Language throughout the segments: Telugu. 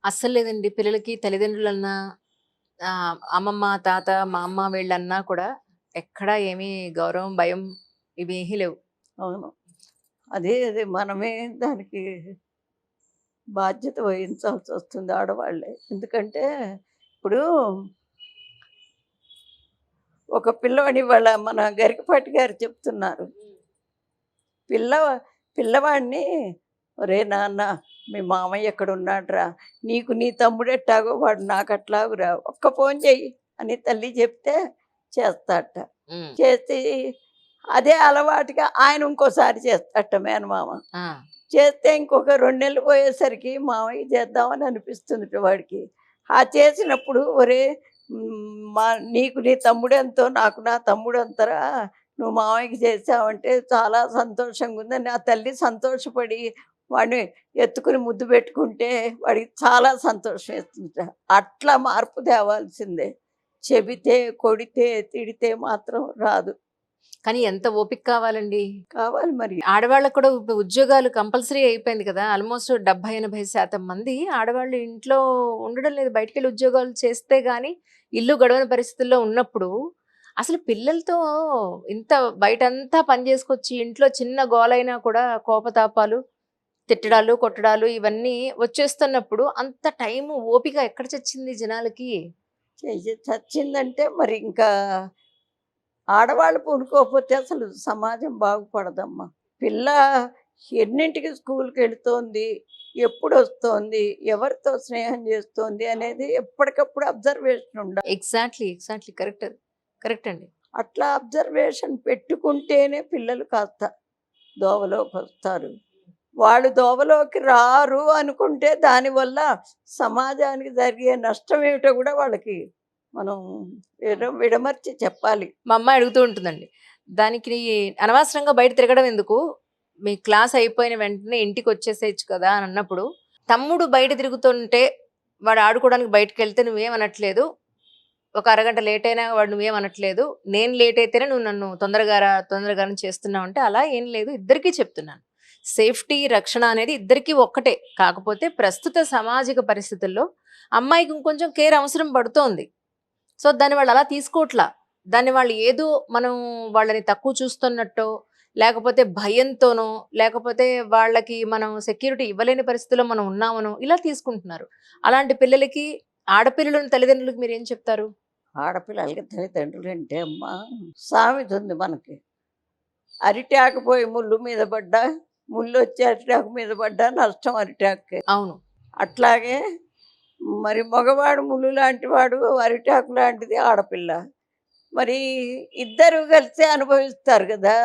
అస్సలు లేదండి. పిల్లలకి తల్లిదండ్రులన్నా అమ్మమ్మ, తాత, మా అమ్మ వీళ్ళన్నా కూడా ఎక్కడా ఏమీ గౌరవం, భయం ఇవేమీ లేవు. అవును. అదే మనమే దానికి బాధ్యత వహించాల్సొస్తుంది ఆడవాళ్ళే. ఎందుకంటే, ఇప్పుడు ఒక పిల్లోడు ఇవాళ మన గరికపాటి గారు చెప్తున్నారు. పిల్ల పిల్లవాడిని "ఒరేయ్ నాన్న మీ మామయ్య ఎక్కడున్నాడురా? నీకు నీ తమ్ముడెట్టాగో వాడు నాకట్లాగురా. ఒక్క ఫోను చెయ్యి" అని తల్లి చెప్తే చేస్తాడట. హ్మ్. చేసి అదే అలవాటుగా ఆయన ఇంకోసారి చేస్తాడట మేనమామ. ఆ! చేస్తే ఇంకొక 2 నెలలు పోయేసరికి మామయ్య చేద్దామని అనిపిస్తుందిట వాడికి. ఆ చేసినప్పుడు ఒరేయ్ మా నీకు నీ తమ్ముడెంతో నాకు నా తమ్ముడంతరా నువ్వు మామయ్యకి చేసావంటే చాలా సంతోషంగా ఉందని ఆ తల్లి సంతోషపడి వాడిని ఎత్తుకుని ముద్దు పెట్టుకుంటే వాడికి చాలా సంతోషం వేస్తుందిట. అట్లా మార్పు తేవాల్సిందే. చెబితే, కొడితే, తిడితే మాత్రం రాదు. కానీ ఎంత ఓపిక కావాలండి. కావాలి మరి. ఆడవాళ్ళకి కూడా ఇప్పుడు ఉద్యోగాలు కంపల్సరీ అయిపోయింది కదా! ఆల్‌మోస్ట్ 70, 80% మంది ఆడవాళ్ళు ఇంట్లో ఉండడం లేదు. బయటికెళ్ళి ఉద్యోగాలు చేస్తే గాని ఇల్లు గడవని పరిస్థితుల్లో ఉన్నప్పుడు, అసలు పిల్లలతో ఇంత బయటంతా పని చేసుకొచ్చి ఇంట్లో చిన్న గోలైనా కూడా కోపతాపాలు, తిట్టడాలు, కొట్టడాలు ఇవన్నీ వచ్చేస్తున్నప్పుడు అంత టైము, ఓపిక ఎక్కడ చచ్చింది జనాలకి? చెయ్యి చచ్చిందంటే మరి ఇంకా ఆడవాళ్ళు పూనుకోకపోతే అసలు సమాజం బాగుపడదమ్మా. పిల్ల ఎన్నింటికి స్కూల్‌కెళ్తోంది, ఎప్పుడొస్తోంది, ఎవరితో స్నేహం చేస్తోంది అనేది ఎప్పటికప్పుడు అబ్జర్వేషన్ ఉండాలి. ఎగ్జాక్ట్‌లీ. కరెక్ట్. కరెక్ట్ అండి. అట్లా అబ్జర్వేషన్ పెట్టుకుంటేనే పిల్లలు కాస్త దోవలోకొస్తారు. వాళ్ళు దోవలోకి రారు అనుకుంటే దానివల్ల సమాజానికి జరిగే నష్టం ఏమిటో కూడా వాళ్ళకి మనం విడమర్చి చెప్పాలి. మా అమ్మాయి అడుగుతూ ఉంటుందండి. దానికి అనవసరంగా బయట తిరగడం ఎందుకు? మీ క్లాస్ అయిపోయిన వెంటనే ఇంటికొచ్చేసేయొచ్చు కదా! అని అన్నప్పుడు, తమ్ముడు బయట తిరుగుతుంటే వాడు ఆడుకోవడానికి బయటికెళ్తే నువ్వేమనట్లేదు. ఒక అరగంట లేట్ అయినా వాడు నువ్వేమనట్లేదు. నేను లేట్ అయితేనే నువ్వు నన్ను తొందరగానే చేస్తున్నావంటే, అలా ఏం లేదు. ఇద్దరికీ చెప్తున్నాను. సేఫ్టీ, రక్షణ అనేది ఇద్దరికీ ఒక్కటే. కాకపోతే ప్రస్తుత సామాజిక పరిస్థితుల్లో అమ్మాయికి ఇంకొంచెం కేర్ అవసరం పడుతోంది. సో, దాన్ని వాళ్ళు అలా తీసుకోవట్లా. దాన్ని వాళ్ళు ఏదో మనం వాళ్ళని తక్కువ చూస్తున్నట్టో, లేకపోతే భయంతోనో, లేకపోతే వాళ్ళకి మనం సెక్యూరిటీ ఇవ్వలేని పరిస్థితిలో మనం ఉన్నామనో ఇలా తీసుకుంటున్నారు. అలాంటి పిల్లలకి ఆడపిల్లలున్న తల్లిదండ్రులకు మీరేం చెప్తారు? ఆడపిల్లలకి తల్లిదండ్రులంటే అమ్మా సామెత ఉంది మనకి. అరిటాకు పోయి ముల్లు మీద పడ్డా, ముల్లొచ్చి అరిటాకు మీద పడ్డా నష్టం అరిటాకుకే. అవును. అట్లాగే మరి మగవాడు ముల్లు లాంటి వాడు, అరిటాకు లాంటిది ఆడపిల్ల. మరి ఇద్దరు కలిసి అనుభవిస్తారు గదా!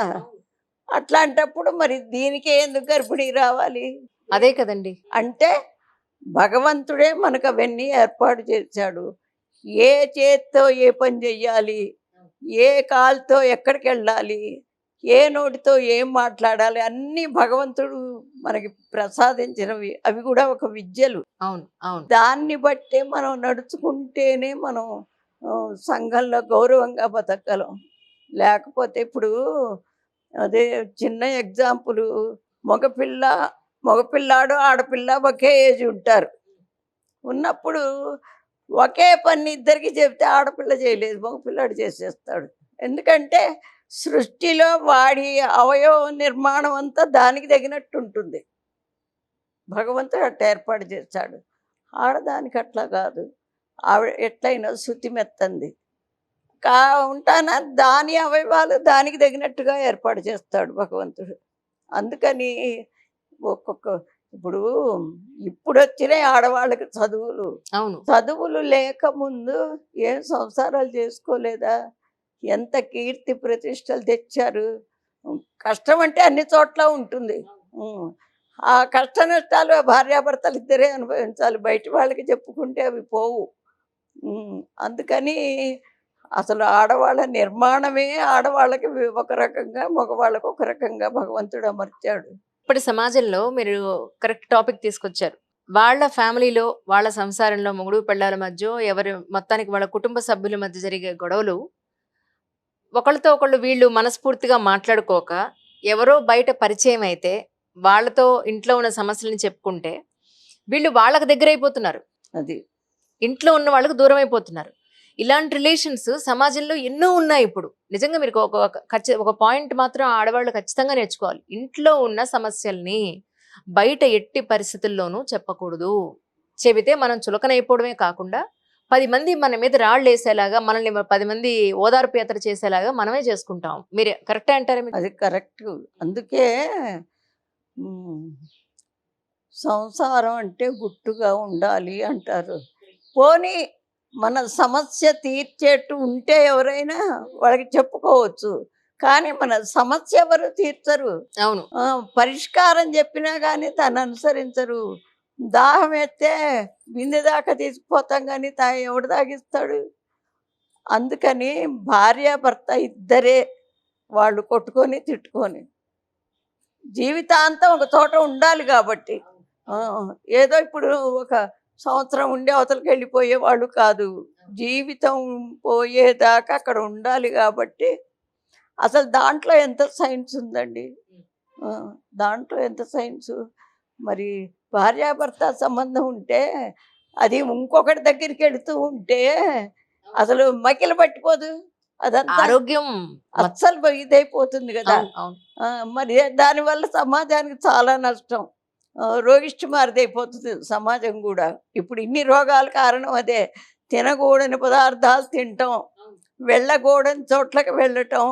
అట్లాంటప్పుడు మరి దీనికే ఎందుకు గర్భిణీ రావాలి? అదే కదండీ! అంటే భగవంతుడే మనకవన్నీ ఏర్పాటు చేశాడు. ఏ చేత్తో ఏ పని చెయ్యాలి, ఏ కాలుతో ఎక్కడికెళ్ళాలి, ఏ నోటితో ఏం మాట్లాడాలి అన్నీ భగవంతుడు మనకి ప్రసాదించినవి. అవి కూడా ఒక విద్యలు. అవును. దాన్ని బట్టే మనం నడుచుకుంటేనే మనం సంఘంలో గౌరవంగా బతకగలం. లేకపోతే ఇప్పుడు అదే చిన్న ఎగ్జాంపులు మగపిల్ల మగపిల్లాడు, ఆడపిల్ల ఒకే ఏజ్ ఉంటారు. ఉన్నప్పుడు ఒకే పని ఇద్దరికి చెప్తే ఆడపిల్ల చేయలేదు. మగపిల్లాడు చేసేస్తాడు. ఎందుకంటే సృష్టిలో వాడి అవయవ నిర్మాణం అంతా దానికి తగినట్టు ఉంటుంది. భగవంతుడు అట్ట ఏర్పాటు చేశాడు. ఆడదానికి అట్లా కాదు. ఆవిడ ఎట్లయినా శుతిమెత్తంది. కా ఉంటానా దాని అవయవాలు దానికి తగినట్టుగా ఏర్పాటు చేస్తాడు భగవంతుడు. అందుకని ఒక్కొక్క ఇప్పుడు ఇప్పుడొచ్చినాయి ఆడవాళ్ళకి చదువులు. అవును. చదువులు లేకముందు ఏం సంసారాలు చేసుకోలేదా? ఎంత కీర్తి ప్రతిష్టలు తెచ్చారు. కష్టం అంటే అన్ని చోట్ల ఉంటుంది. హ్మ్. ఆ కష్ట నష్టాలు ఆ భార్యాభర్తలు ఇద్దరే అనుభవించాలి. బయట వాళ్ళకి చెప్పుకుంటే అవి పోవు. అందుకని అసలు ఆడవాళ్ళ నిర్మాణమే ఆడవాళ్ళకి ఒక రకంగా, మగవాళ్ళకి ఒక రకంగా భగవంతుడు అమర్చాడు. ఇప్పటి సమాజంలో మీరు కరెక్ట్ టాపిక్ తీసుకొచ్చారు. వాళ్ళ ఫ్యామిలీలో, వాళ్ళ సంసారంలో మొగుడు, పెళ్ళాల మధ్యో ఎవరి మొత్తానికి వాళ్ళ కుటుంబ సభ్యుల మధ్య జరిగే గొడవలు ఒకళ్ళతో ఒకళ్ళు వీళ్ళు మనస్ఫూర్తిగా మాట్లాడుకోక, ఎవరో బయట పరిచయం అయితే, వాళ్ళతో ఇంట్లో ఉన్న సమస్యలని చెప్పుకుంటే, వీళ్ళు వాళ్ళకి దగ్గర అయిపోతున్నారు, అది ఇంట్లో ఉన్న వాళ్ళకి దూరం అయిపోతున్నారు. ఇలాంటి రిలేషన్స్ సమాజంలో ఎన్నో ఉన్నాయి ఇప్పుడు. నిజంగా మీరు ఒక పాయింట్ మాత్రం ఆడవాళ్ళు ఖచ్చితంగా నేర్చుకోవాలి. ఇంట్లో ఉన్న సమస్యల్ని బయట ఎట్టి పరిస్థితుల్లోనూ చెప్పకూడదు. చెబితే మనం చులకనైపోవడమే కాకుండా 10 మంది మన మీద రాళ్ళు వేసేలాగా, మనల్ని 10 మంది ఓదార్పు యాత్ర చేసేలాగా మనమే చేసుకుంటాం. మీరు కరెక్టే అంటారా మీరు? అది కరెక్ట్. అందుకే ఉమ్, సంసారం అంటే గుట్టుగా ఉండాలి అంటారు. పోనీ మన సమస్య తీర్చేట్టు ఉంటే ఎవరైనా వాళ్ళకి చెప్పుకోవచ్చు. కానీ మన సమస్య ఎవరు తీర్చరు. అవును. పరిష్కారం చెప్పినా కానీ తను అనుసరించరు. దాహం ఎత్తే బిందె దాకా తీసుకుపోతాం కానీ ఎవడు తాగిస్తాడు? అందుకని భార్యాభర్త ఇద్దరే, వాళ్ళు కొట్టుకొని తిట్టుకొని జీవితాంతం ఒక చోట ఉండాలి కాబట్టి. ఆ, ఏదో ఇప్పుడు ఒక సంవత్సరం ఉండి అవతలకి వెళ్ళిపోయే వాళ్ళు కాదు. జీవితం పోయేదాకా అక్కడ ఉండాలి కాబట్టి అసలు దాంట్లో ఎంత సైన్స్ ఉందండి. ఆ, దాంట్లో ఎంత సైన్సు. మరి భార్యాభర్త సంబంధం ఉంటే అది ఇంకొకటి దగ్గరికి వెళుతూ ఉంటే అసలు మకిలు పట్టిపోదు అదంతా. ఆరోగ్యం అస్సలు ఇదైపోతుంది కదా. అవును, అవును. మరి దానివల్ల సమాజానికి చాలా నష్టం. రోగిష్టిమారిదైపోతుంది సమాజం కూడా. ఇప్పుడు ఇన్ని రోగాల కారణం అదే. తినకూడని పదార్థాలు తినటం, వెళ్ళకూడని చోట్లకి వెళ్ళటం,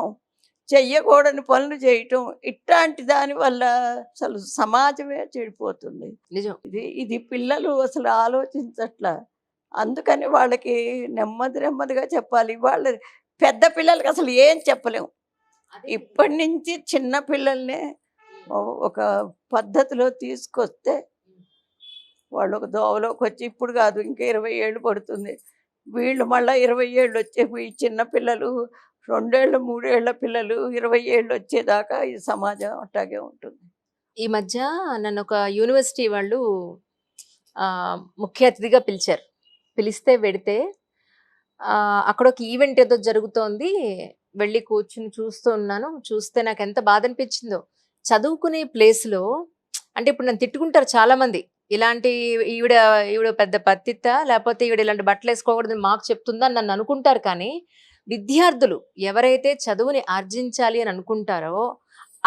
చెయ్యకూడని పనులు చేయటం, ఇట్లాంటి దానివల్ల అసలు సమాజమే చెడిపోతుంది. నిజం. ఇది పిల్లలు అసలు ఆలోచించట్ల. అందుకని వాళ్ళకి నెమ్మది నెమ్మదిగా చెప్పాలి. వాళ్ళ పెద్ద పిల్లలకి అసలు ఏం చెప్పలేము. ఇప్పటి నుంచి చిన్న పిల్లల్నే ఒక పద్ధతిలో తీసుకొస్తే వాళ్ళు ఒక దోవలోకి వచ్చి, ఇప్పుడు కాదు ఇంకా 20 ఏళ్ళు పడుతుంది. వీళ్ళు మళ్ళీ 20 ఏళ్ళు వచ్చే ఈ చిన్న పిల్లలు 2 ఏళ్ళు 3 ఏళ్ల పిల్లలు 20 ఏళ్ళు వచ్చేదాకా ఈ సమాజం అట్లాగే ఉంటుంది. ఈ మధ్య నన్ను ఒక యూనివర్సిటీ వాళ్ళు ముఖ్య అతిథిగా పిలిచారు. పిలిస్తే వెడితే అక్కడ ఒక ఈవెంట్ ఏదో జరుగుతోంది. వెళ్ళి కూర్చుని చూస్తూ ఉన్నాను. చూస్తే నాకు ఎంత బాధ అనిపించిందో. చదువుకునే ప్లేస్లో, అంటే ఇప్పుడు నన్ను తిట్టుకుంటారు చాలా మంది. ఇలాంటి ఈవిడ ఈవిడ పెద్ద పత్తిత, లేకపోతే ఈవిడ ఇలాంటి బట్టలు వేసుకోకూడదని మాకు చెప్తుందా అని నన్ను అనుకుంటారు. కానీ విద్యార్థులు ఎవరైతే చదువుని ఆర్జించాలి అని అనుకుంటారో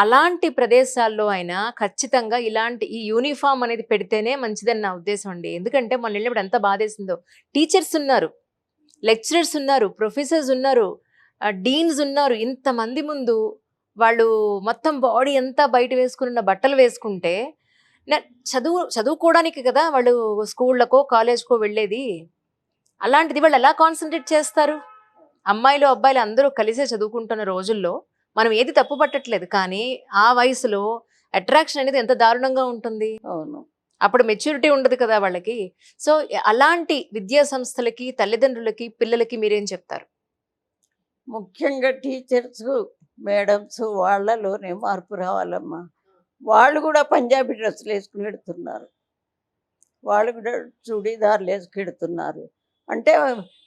అలాంటి ప్రదేశాల్లో అయినా ఖచ్చితంగా ఇలాంటి ఈ యూనిఫామ్ అనేది పెడితేనే మంచిదని నా ఉద్దేశం అండి. ఎందుకంటే మొన్న వెళ్ళినప్పుడు ఎంత బాధేసిందో. టీచర్స్ ఉన్నారు, లెక్చరర్స్ ఉన్నారు, ప్రొఫెసర్స్ ఉన్నారు, డీన్స్ ఉన్నారు. ఇంతమంది ముందు వాళ్ళు మొత్తం బాడీ అంతా బయట వేసుకున్న బట్టలు వేసుకుంటే, చదువుకోవడానికి కదా వాళ్ళు స్కూళ్ళకో కాలేజ్కో వెళ్ళేది. అలాంటిది వాళ్ళు ఎలా కాన్సన్ట్రేట్ చేస్తారు? అమ్మాయిలు అబ్బాయిలు అందరూ కలిసే చదువుకుంటున్న రోజుల్లో మనం ఏది తప్పు పట్టట్లేదు. కానీ ఆ వయసులో అట్రాక్షన్ అనేది ఎంత దారుణంగా ఉంటుంది. అవును. అప్పుడు మెచ్యూరిటీ ఉండదు కదా వాళ్ళకి. సో అలాంటి విద్యా సంస్థలకి, తల్లిదండ్రులకి, పిల్లలకి మీరేం చెప్తారు? ముఖ్యంగా టీచర్స్, మేడమ్స్ వాళ్ళలోనే మార్పు రావాలమ్మా. వాళ్ళు కూడా పంజాబీ డ్రెస్సులు వేసుకుని వెడుతున్నారు. వాళ్ళు కూడా చుడీదార్లు వేసుకెడుతున్నారు. అంటే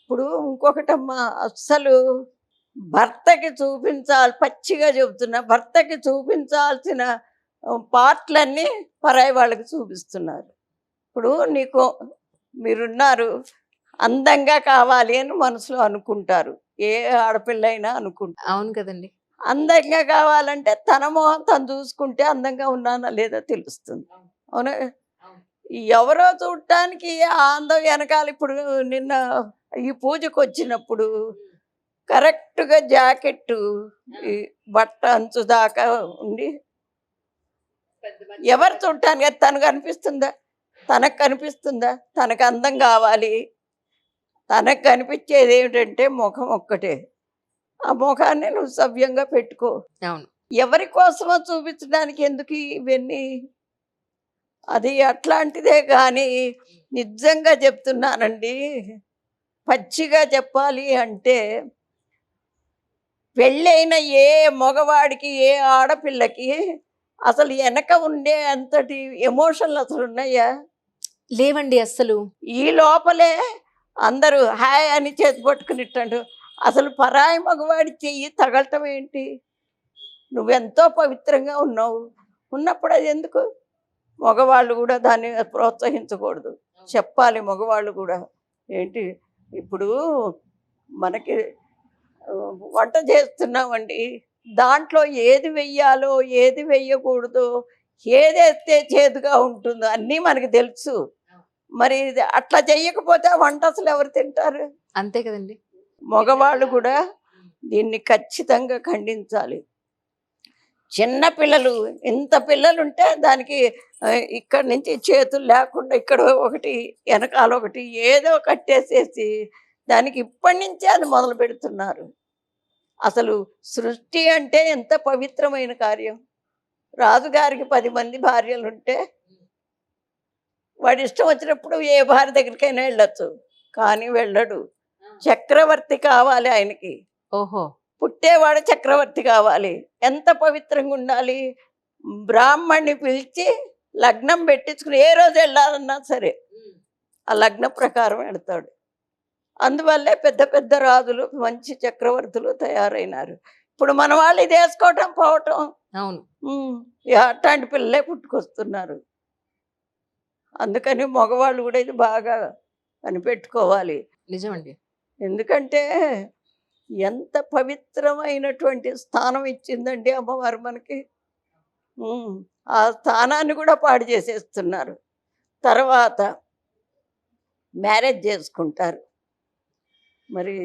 ఇప్పుడు ఇంకొకటమ్మా, అస్సలు భర్తకి చూపించాలి, పచ్చిగా చెబుతున్నా, భర్తకి చూపించాల్సిన పార్ట్లన్నీ పరాయి వాళ్ళకి చూపిస్తున్నారు. ఇప్పుడు మీరున్నారు, అందంగా కావాలి అని మనసులో అనుకుంటారు. ఏ ఆడపిల్ల అయినా అనుకుంటారు. అవును కదండి. అందంగా కావాలంటే తన మొహం తను చూసుకుంటే అందంగా ఉన్నానా లేదా తెలుస్తుంది. అవునా? ఎవరో చూడటానికి ఆ అందం వెనకాల. ఇప్పుడు నిన్న ఈ పూజకు వచ్చినప్పుడు కరెక్ట్గా జాకెట్టు ఈ బట్ట అంచు దాకా ఉండి, ఎవరు చూడటానికి తనకు కనిపిస్తుందా? తనకు కనిపిస్తుందా? తనకు అందం కావాలి. తనకు కనిపించేది ఏమిటంటే ముఖం ఒక్కటే. ఆ ముఖాన్ని నువ్వు సవ్యంగా పెట్టుకో. అవును. ఎవరి కోసమో చూపించడానికి ఎందుకు ఇవన్నీ? అది అట్లాంటిదే. కానీ నిజంగా చెప్తున్నానండి, పచ్చిగా చెప్పాలి అంటే పెళ్ళైన ఏ మగవాడికి, ఏ ఆడపిల్లకి అసలు వెనక ఉండే అంతటి ఎమోషన్లు అసలు ఉన్నాయా? లేవండి అస్సలు. ఈ లోపలే అందరూ హాయ్ అని చేతి పట్టుకునిట్టాడు. అసలు పరాయి మగవాడి చెయ్యి తగలటం ఏంటి? నువ్వెంతో పవిత్రంగా ఉన్నావు. ఉన్నప్పుడు అది ఎందుకు? మగవాళ్ళు కూడా దాన్ని ప్రోత్సహించకూడదు. చెప్పాలి మగవాళ్ళు కూడా. ఏంటి ఇప్పుడు మనకి వంట చేస్తున్నామండి. దాంట్లో ఏది వెయ్యాలో, ఏది వెయ్యకూడదో, ఏదేస్తే చేదుగా ఉంటుందో అన్నీ మనకి తెలుసు. మరి ఇది అట్లా చెయ్యకపోతే ఆ వంట అసలు ఎవరు తింటారు? అంతే కదండి. మగవాళ్ళు కూడా దీన్ని ఖచ్చితంగా ఖండించాలి. చిన్న పిల్లలు, ఇంత పిల్లలుంటే దానికి ఇక్కడి నుంచి చేతులు లేకుండా ఇక్కడ ఒకటి, వెనకాల ఒకటి ఏదో కట్టేసేసి దానికి ఇప్పటి నుంచే అది మొదలు పెడుతున్నారు. అసలు సృష్టి అంటే ఎంత పవిత్రమైన కార్యం. రాజుగారికి 10 మంది భార్యలుంటే వాడి ఇష్టం వచ్చినప్పుడు ఏ భార్య దగ్గరికైనా వెళ్ళొచ్చు. కానీ వెళ్ళడు. చక్రవర్తి కావాలి ఆయనకి. ఓహో! పుట్టేవాడు చక్రవర్తి కావాలి. ఎంత పవిత్రంగా ఉండాలి. బ్రాహ్మణ్ణి పిలిచి లగ్నం పెట్టించుకుని ఏ రోజు వెళ్ళాలన్నా సరే ఆ లగ్న ప్రకారం వెళ్తాడు. అందువల్లే పెద్ద పెద్ద రాజులు, మంచి చక్రవర్తులు తయారైనారు. ఇప్పుడు మన వాళ్ళు ఇది వేసుకోవటం పోవటం, అవును. అట్లాంటి పిల్లలే పుట్టుకొస్తున్నారు. అందుకని మగవాళ్ళు కూడా ఇది బాగా కనిపెట్టుకోవాలి. నిజమండి. ఎందుకంటే ఎంత పవిత్రమైనటువంటి స్థానం ఇచ్చిందండి అమ్మవారు మనకి. ఆ స్థానాన్ని కూడా పాడు చేసేస్తున్నారు. తర్వాత మ్యారేజ్ చేసుకుంటారు. మరి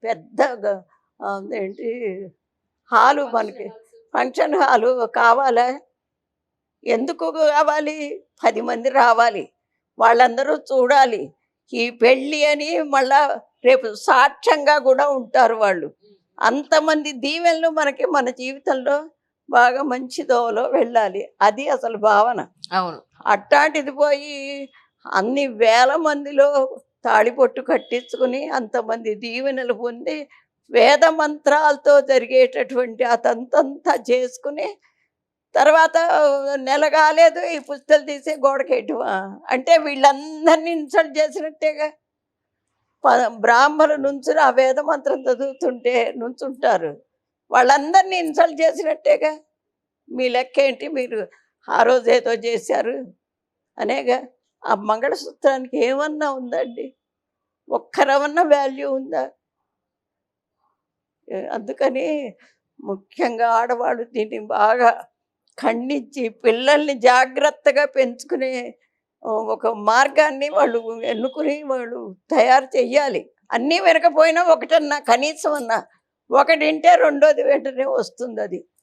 పెద్దగా ఏంటి హాలు మనకి ఫంక్షన్ హాలు కావాలా? ఎందుకు కావాలి? 10 మంది రావాలి, వాళ్ళందరూ చూడాలి. ఈ పెళ్ళి అని మళ్ళా రేపు సాక్ష్యంగా కూడా ఉంటారు వాళ్ళు. అంతమంది దీవెనలు మనకి మన జీవితంలో బాగా మంచి దోవలో వెళ్ళాలి. అది అసలు భావన. అవును. అట్లాంటిది పోయి అన్ని వేల మందిలో తాళిబొట్టు కట్టించుకుని అంతమంది దీవెనలు పొంది వేద మంత్రాలతో జరిగేటటువంటి ఆ తంతంతా చేసుకుని తర్వాత నెల కాలేదు ఈ పుస్తలు తీసి గోడకేయటమా? అంటే వీళ్ళందరినీ ఇన్సల్ట్ చేసినట్టేగా. బ్రాహ్మణులు నుంచుని ఆ వేద మంత్రం చదువుతుంటే నుంచుంటారు, వాళ్ళందరినీ ఇన్సల్ట్ చేసినట్టేగా. మీ లెక్క ఏంటి, మీరు ఆ రోజు ఏదో చేశారు అనేగా. ఆ మంగళసూత్రానికి ఏమన్నా ఉందండి? ఒక్కరమన్నా వాల్యూ ఉందా? అందుకని ముఖ్యంగా ఆడవాళ్ళు దీన్ని బాగా ఖండించి పిల్లల్ని జాగ్రత్తగా పెంచుకునే ఒక మార్గాన్ని వాళ్ళు ఎన్నుకుని వాళ్ళు తయారు చెయ్యాలి. అన్నీ వినకపోయినా ఒకటన్నా కనీసం అన్నా ఒకటింటే రెండోది వెంటనే వస్తుంది అది.